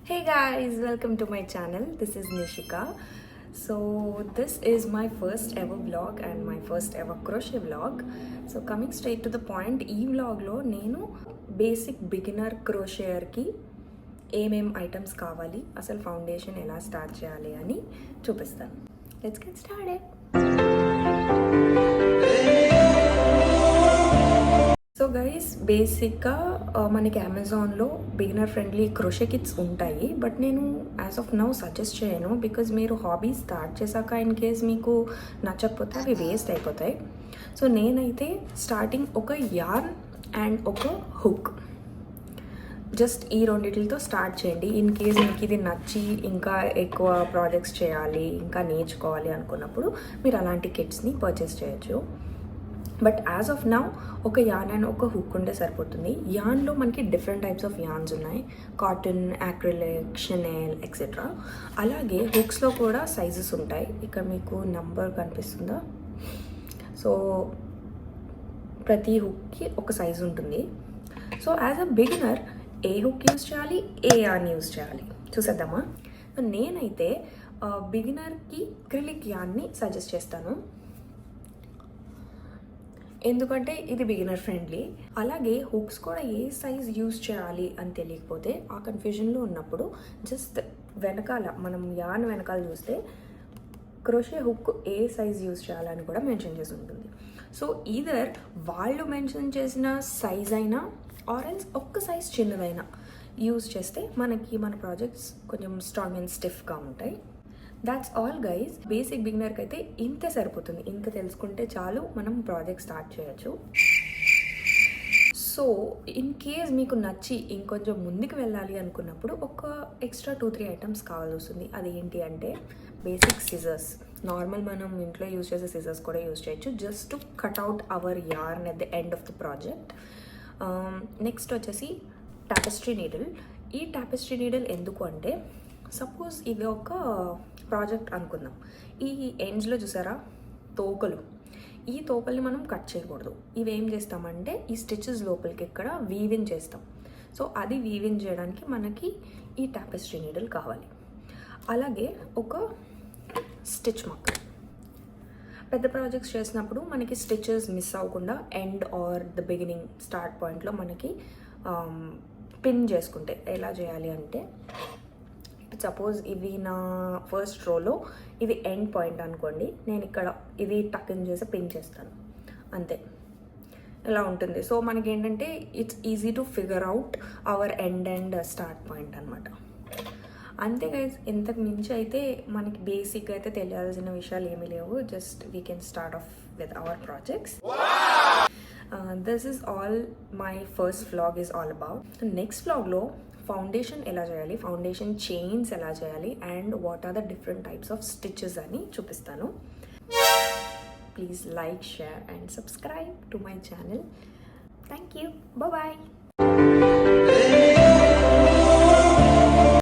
Hey guys, welcome to my channel. This is Nishika. So this is my first ever vlog and my first ever crochet vlog. So coming straight to the point, ఈ vlogలో నేను basic beginner క్రోషియర్కి ఏమేం items కావాలి, అసలు foundation ఎలా start చేయాలి అని చూపిస్తాను. Let's get started. So guys, బేసిక్గా మనకి అమెజాన్లో బిగినర్ ఫ్రెండ్లీ క్రోషే కిట్స్ ఉంటాయి. బట్ నేను యాజ్ ఆఫ్ నౌ సజెస్ట్ చేయను, బికాజ్ మీరు హాబీ స్టార్ట్ చేశాక ఇన్ కేస్ మీకు నచ్చకపోతే అవి వేస్ట్ అయిపోతాయి. సో నేనైతే స్టార్టింగ్ ఒక యార్న్ అండ్ ఒక హుక్, జస్ట్ ఈ రెండిటితో స్టార్ట్ చేయండి. ఇన్ కేస్ మీకు ఇది నచ్చి ఇంకా ఎక్కువ ప్రాజెక్ట్స్ చేయాలి, ఇంకా నేర్చుకోవాలి అనుకున్నప్పుడు మీరు అలాంటి కిట్స్ని పర్చేస్ చేయొచ్చు. బట్ యాజ్ ఆఫ్ నౌ ఒక యాన్ అండ్ ఒక హుక్ ఉంటే సరిపోతుంది. యాన్లో మనకి డిఫరెంట్ టైప్స్ ఆఫ్ యాన్స్ ఉన్నాయి, కాటన్, యాక్రిలిక్, షనెల్ ఎక్సెట్రా. అలాగే హుక్స్లో కూడా సైజెస్ ఉంటాయి. ఇక్కడ మీకు నంబర్ కనిపిస్తుందా? సో ప్రతి హుక్కి ఒక సైజు ఉంటుంది. So as a beginner a hook use చేయాలి, ఏ యాన్ యూజ్ చేయాలి చూసేద్దామా. నేనైతే బిగినర్కి అక్రిలిక్ యాన్ని సజెస్ట్ చేస్తాను, ఎందుకంటే ఇది బిగినర్ ఫ్రెండ్లీ. అలాగే హుక్స్ కూడా ఏ సైజ్ యూజ్ చేయాలి అని తెలియకపోతే ఆ కన్ఫ్యూజన్లో ఉన్నప్పుడు జస్ట్ వెనకాల మనం యాన్ వెనకాల చూస్తే క్రోషే హుక్ ఏ సైజ్ యూజ్ చేయాలని కూడా మెన్షన్ చేసి ఉంటుంది. సో ఈదర్ వాళ్ళు మెన్షన్ చేసిన సైజ్ అయినా ఆరెంజ్ ఒక్క సైజ్ చిన్నదైనా యూజ్ చేస్తే మనకి మన ప్రాజెక్ట్స్ కొంచెం స్ట్రాంగ్ అండ్ స్టిఫ్గా ఉంటాయి. That's all guys. బేసిక్ బిగినర్కి అయితే ఇంతే సరిపోతుంది. ఇంత తెలుసుకుంటే చాలు, మనం ప్రాజెక్ట్ స్టార్ట్ చేయొచ్చు. సో ఇన్ కేస్ మీకు నచ్చి ఇంకొంచెం ముందుకు వెళ్ళాలి అనుకున్నప్పుడు ఒక ఎక్స్ట్రా 2-3 ఐటమ్స్ కావాల్సి వస్తుంది. అది ఏంటి అంటే బేసిక్ సిజర్స్. నార్మల్ మనం ఇంట్లో యూజ్ చేసే సిజర్స్ కూడా యూజ్ చేయొచ్చు, just to cut out our yarn at the end of the project. Next వచ్చేసి టాపెస్ట్రీ నీడిల్. ఈ టాపెస్ట్రీ నీడిల్ ఎందుకు అంటే, సపోజ్ ఇది ఒక ప్రాజెక్ట్ అనుకుందాం. ఈ ఎండ్స్లో చూసారా తోకలు, ఈ తోకల్ని మనం కట్ చేయకూడదు. ఇవి ఏం చేస్తామంటే ఈ స్టిచెస్ లోపలికి ఇక్కడ వీవిన్ చేస్తాం. సో అది వీవిన్ చేయడానికి మనకి ఈ టాపెస్ట్రీ నీడిల్ కావాలి. అలాగే ఒక స్టిచ్ మార్కర్. పెద్ద ప్రాజెక్ట్స్ చేసినప్పుడు మనకి స్టిచెస్ మిస్ అవ్వకుండా end or the beginning start పాయింట్లో మనకి పిన్ చేసుకుంటే ఎలా చేయాలి అంటే, సపోజ్ ఇది నా ఫస్ట్ రోలో ఇది ఎండ్ పాయింట్ అనుకోండి, నేను ఇక్కడ ఇది టక్ చేసి పిన్ చేస్తాను, అంతే. ఇలా ఉంటుంది. సో మనకి ఏంటంటే it's easy to figure out our end and start point అనమాట. అంతే గైస్, ఇంతకు మించి అయితే మనకి బేసిక్గా అయితే తెలియాల్సిన విషయాలు ఏమీ లేవు. Just we can start off with our projects. This is all my first vlog is all about. Next వ్లాగ్లో ఫౌండేషన్ ఎలా చేయాలి, ఫౌండేషన్ చైన్స్ ఎలా చేయాలి and what are the different types of stitches అని చూపిస్తాను. Please like, share and subscribe to my channel. Thank you. Bye.